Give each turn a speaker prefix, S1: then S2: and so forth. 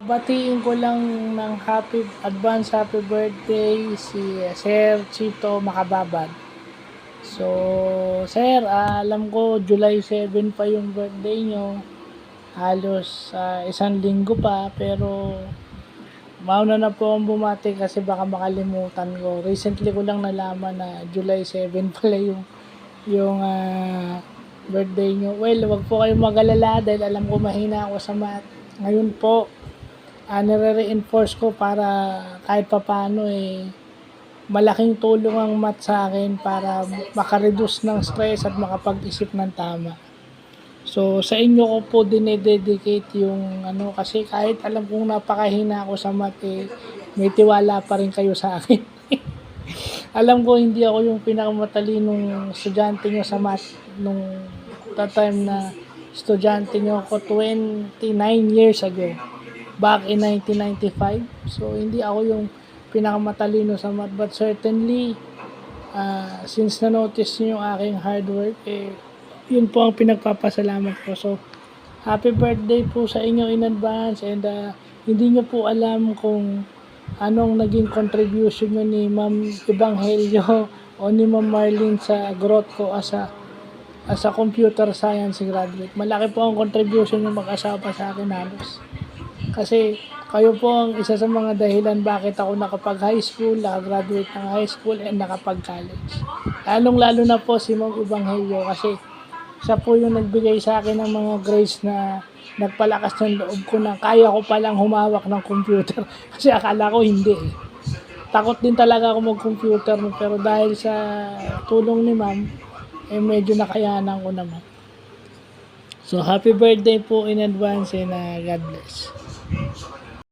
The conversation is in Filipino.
S1: Batiin ko lang ng happy birthday si Sir Chito Makababad. So, Sir, alam ko July 7 pa yung birthday nyo. Halos isang linggo pa, pero mauna na po akong bumati kasi baka makalimutan ko. Recently ko lang nalaman na July 7 pala yung birthday nyo. Well, wag po kayong mag-alala dahil alam ko mahina ako sa math. Ngayon po, nire-reinforce ko para kahit papano malaking tulong ang math sa akin para makareduce ng stress at makapag-isip ng tama. So, sa inyo ko po dinededicate yung kasi kahit alam kong napakahina ako sa math may tiwala pa rin kayo sa akin. Alam ko hindi ako yung pinakamatalinong estudyante nyo sa math nung time na estudyante nyo ako 29 years ago. Back in 1995. So, hindi ako yung pinakamatalino sa math. But certainly, since na-notice nyo yung aking hard work, yun po ang pinagpapasalamat ko. So, happy birthday po sa inyo in advance. And hindi nyo po alam kung anong naging contribution nyo ni Ma'am Evangelio o ni Ma'am Marlene sa growth ko as a computer science graduate. Malaki po ang contribution ng mag-asawa sa akin halos. Kasi kayo po ang isa sa mga dahilan bakit ako nakapag-high school, nakagraduate ng high school, and nakapag-college. Lalong-lalo na po si Ma'am Evangelio kasi siya po yung nagbigay sa akin ng mga grades na nagpalakas ng loob ko na kaya ko palang humawak ng computer. Kasi akala ko hindi Takot din talaga ako mag-computer pero dahil sa tulong ni Ma'am, medyo nakayanan ko naman. So, happy birthday po in advance and God bless.